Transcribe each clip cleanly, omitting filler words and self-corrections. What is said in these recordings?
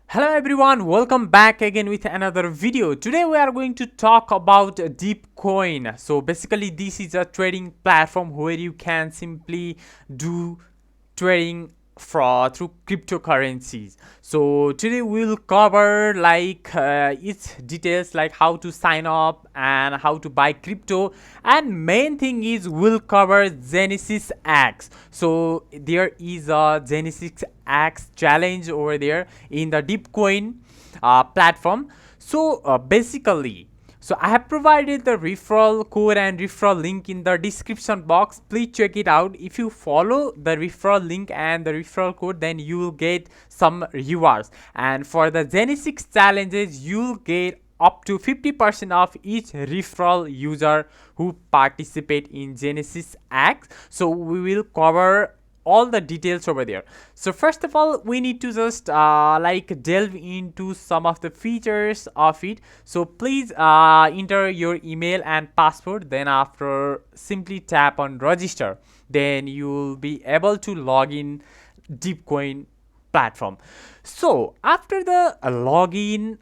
Hello everyone, welcome back again with another video. Today we are going to talk about DeepCoin. So basically this is a trading platform where you can simply do trading through cryptocurrencies. So today we'll cover its details, like how to sign up and how to buy crypto, and main thing is we'll cover Genesis X. So there is a Genesis X challenge over there in the DeepCoin platform. So basically, I have provided the referral code and referral link in the description box. Please check it out. If you follow the referral link and the referral code, then you will get some rewards. And for the Genesis challenges, you'll get up to 50% off each referral user who participate in Genesis X. So we will cover all the details over there. So first of all, we need to just delve into some of the features of it. So please enter your email and password, then after simply tap on register, then you will be able to log in DeepCoin platform. So after the login,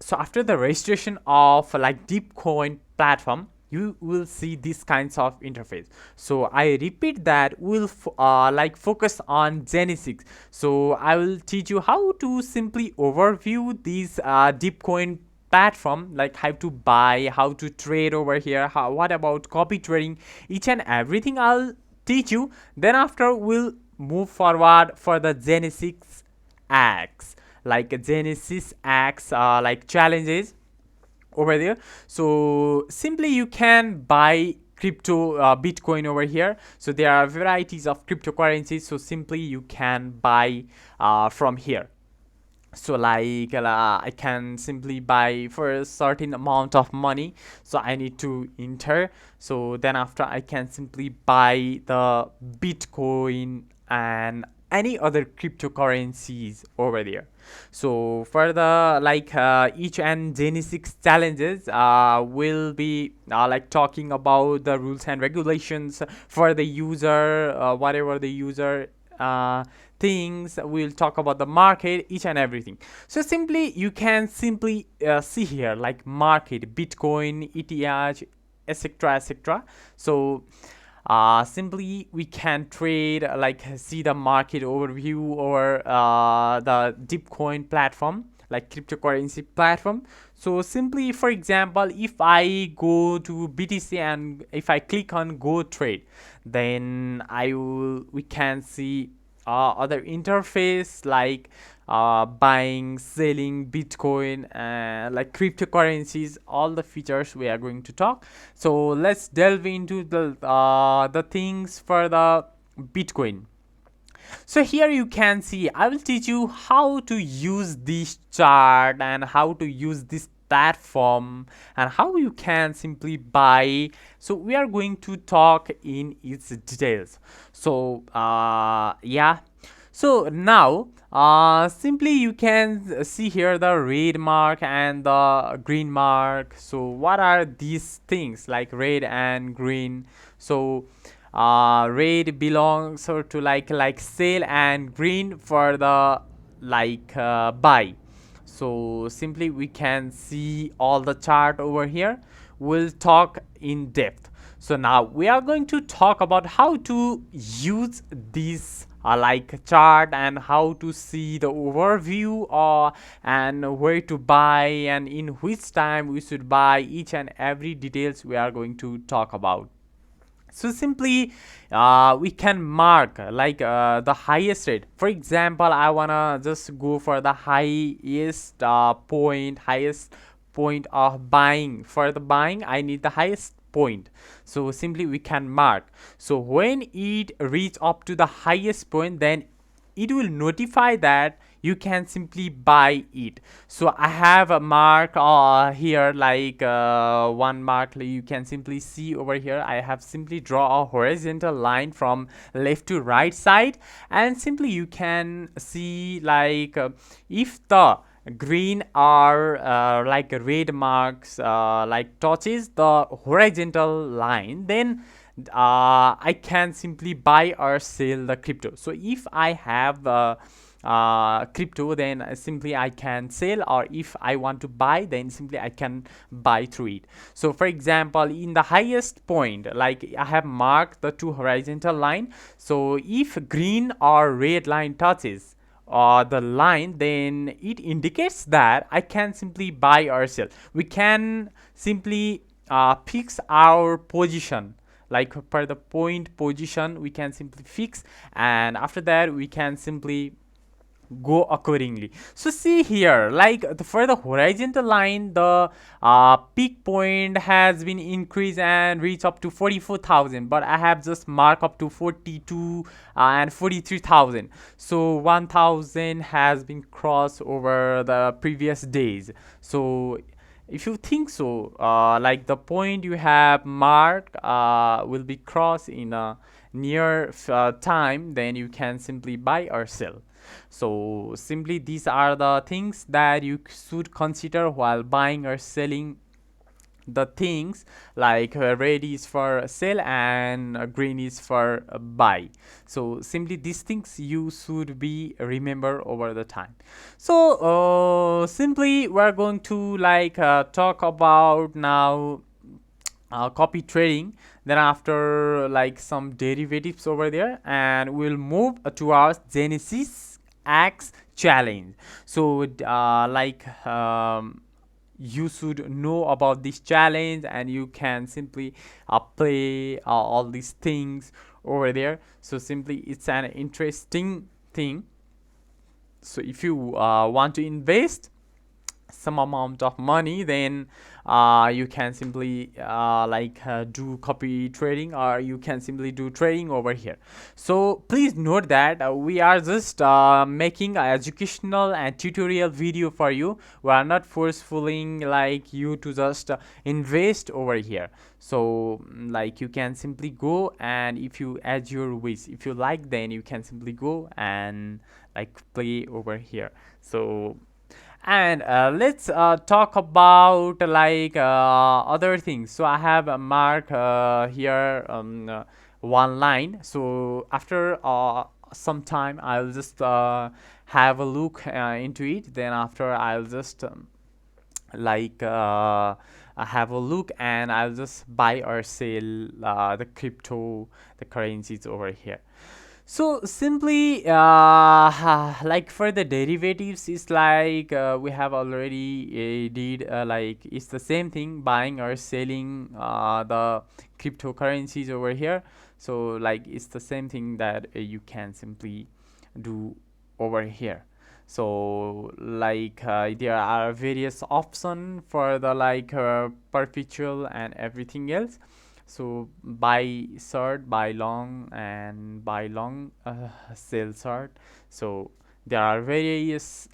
so after the registration of DeepCoin platform, you will see this kinds of interface. So I repeat that we'll focus on Genesis. So I will teach you how to simply overview these DeepCoin platform, like how to buy, how to trade over here, what about copy trading, each and everything I'll teach you. Then after we'll move forward for the Genesis X, like Genesis X challenges over there. So simply you can buy crypto Bitcoin over here. So there are varieties of cryptocurrencies, so simply you can buy from here. So I can simply buy for a certain amount of money, so I need to enter. So then after I can simply buy the Bitcoin and any other cryptocurrencies over there. So for the each and Genesis challenges, will be talking about the rules and regulations for the user, whatever the user things. We'll talk about the market, each and everything. So simply you can simply see here like market, Bitcoin, ETH, etc, etc. So simply we can trade, see the market overview or the DeepCoin platform, like cryptocurrency platform. So simply, for example, if I go to BTC and if I click on go trade, then we can see other interface like buying, selling Bitcoin, like cryptocurrencies, all the features we are going to talk. So let's delve into the things for the Bitcoin. So here you can see I will teach you how to use this chart and how to use this platform and how you can simply buy. So we are going to talk in its details. So yeah, so now simply you can see here the red mark and the green mark. So what are these things like red and green? So red belongs to like sell and green for the buy. So simply we can see all the chart over here. We'll talk in depth. So now we are going to talk about how to use this chart and how to see the overview and where to buy and in which time we should buy. Each and every details we are going to talk about. So simply we can mark the highest rate. For example, I wanna just go for the highest point of buying. For the buying, I need the highest point. So simply we can mark. So when it reach up to the highest point, then it will notify that you can simply buy it. So I have a mark here, one mark. You can simply see over here I have simply draw a horizontal line from left to right side, and simply you can see if the green or red marks touches the horizontal line, then I can simply buy or sell the crypto. So if I have crypto, then simply I can sell, or if I want to buy, then simply I can buy through it. So for example, in the highest point, like I have marked the two horizontal line. So if green or red line touches the line, then it indicates that I can simply buy or sell. We can simply fix our position, like per the point position we can simply fix, and after that we can simply go accordingly. So see here, like for the horizontal line, the peak point has been increased and reached up to 44,000, but I have just marked up to 42 and 43,000. So 1,000 has been crossed over the previous days. So if you think so, like the point you have marked will be crossed in a near time, then you can simply buy or sell. So simply these are the things that you should consider while buying or selling the things, like red is for sell and green is for buy. So simply these things you should be remember over the time. So simply we're going to like talk about now copy trading, then after like some derivatives over there, and we'll move to our Genesis X challenge. So you should know about this challenge, and you can simply play all these things over there. So simply it's an interesting thing. So if you want to invest some amount of money, then you can simply do copy trading, or you can simply do trading over here. So please note that we are just making an educational and tutorial video for you. We are not forcefully like you to just invest over here. So like you can simply go, and if you add your wish, if you like, then you can simply go and like play over here. So and let's talk about like other things. So I have a mark here one line. So after some time I'll just have a look into it, then after I'll just have a look, and I'll just buy or sell the crypto, the currencies over here. So simply like for the derivatives, it's like we have already did like it's the same thing, buying or selling the cryptocurrencies over here. So like it's the same thing that you can simply do over here. So like there are various options for the like perpetual and everything else. So buy short, buy long, and buy long, sell short. So there are various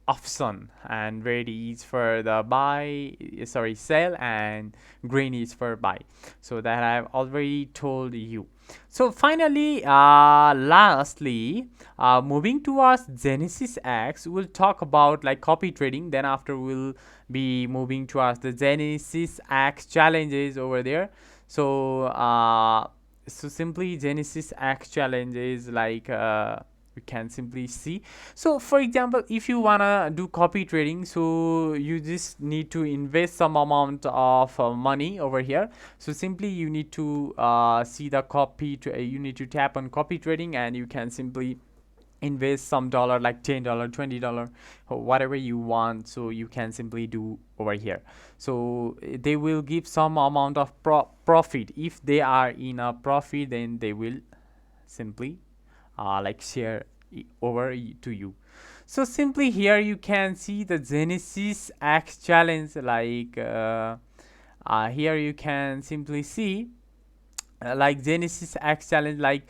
option, and red is for the buy, sorry, sell, and green is for buy. So that I've already told you. So finally, lastly, moving towards Genesis X, we'll talk about like copy trading. Then after we'll be moving towards the Genesis X challenges over there. So so simply Genesis X challenges like we can simply see. So for example, if you wanna do copy trading, so you just need to invest some amount of money over here. So simply you need to see the copy to you need to tap on copy trading, and you can simply invest some dollar, like $10, $20, or whatever you want. So you can simply do over here. So they will give some amount of profit. If they are in a profit, then they will simply like share over to you. So simply here you can see the Genesis X challenge, like here you can simply see like Genesis X challenge, like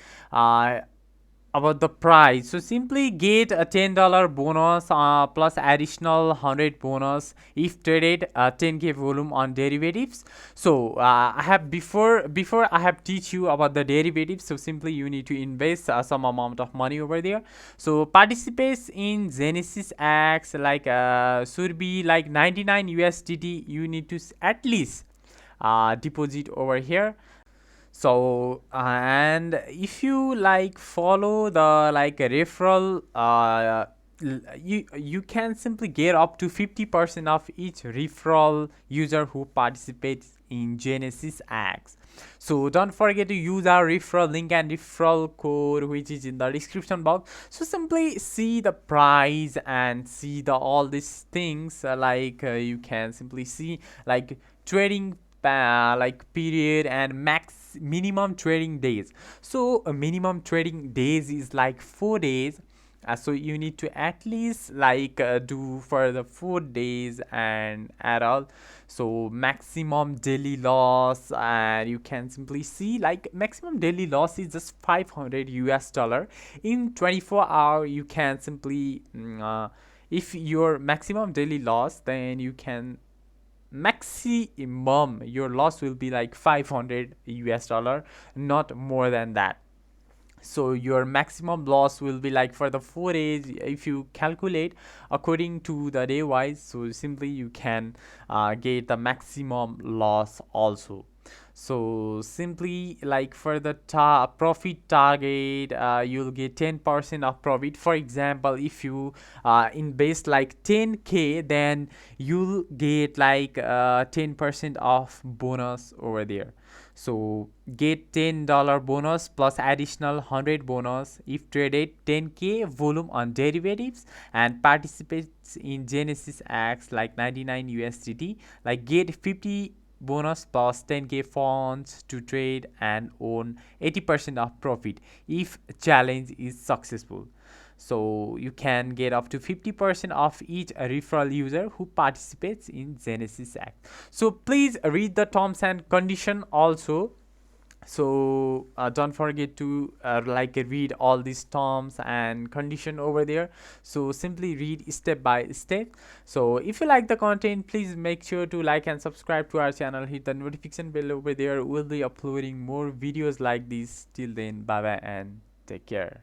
about the price. So simply get a $10 bonus plus additional 100 bonus if traded 10k volume on derivatives. So I have before I have teach you about the derivatives. So simply you need to invest some amount of money over there. So participates in Genesis X like should be like 99 USDT. You need to at least deposit over here. So and if you like follow the like referral you can simply get up to 50% of each referral user who participates in Genesis X. So don't forget to use our referral link and referral code which is in the description box. So simply see the price and see the all these things you can simply see like trading like period and max minimum trading days. So a minimum trading days is like 4 days. So you need to at least do for the 4 days and at all. So maximum daily loss, and you can simply see like maximum daily loss is just 500 US dollar in 24 hour. You can simply if your maximum daily loss, then you can maximum your loss will be like 500 US dollar, not more than that. So your maximum loss will be like for the 4 days if you calculate according to the day wise. So simply you can get the maximum loss also. So simply like for the profit target, you'll get 10% of profit. For example, if you invest like 10k, then you'll get like 10% of bonus over there. So get $10 bonus plus additional 100 bonus if traded 10k volume on derivatives and participates in Genesis X like 99 USDT. Like get 50 bonus plus 10k funds to trade and own 80% of profit if challenge is successful. So you can get up to 50% of each referral user who participates in Genesis Act. So please read the terms and condition also. So don't forget to read all these terms and condition over there. So simply read step by step. So if you like the content, please make sure to like and subscribe to our channel, hit the notification bell over there. We'll be uploading more videos like this. Till then, bye bye and take care.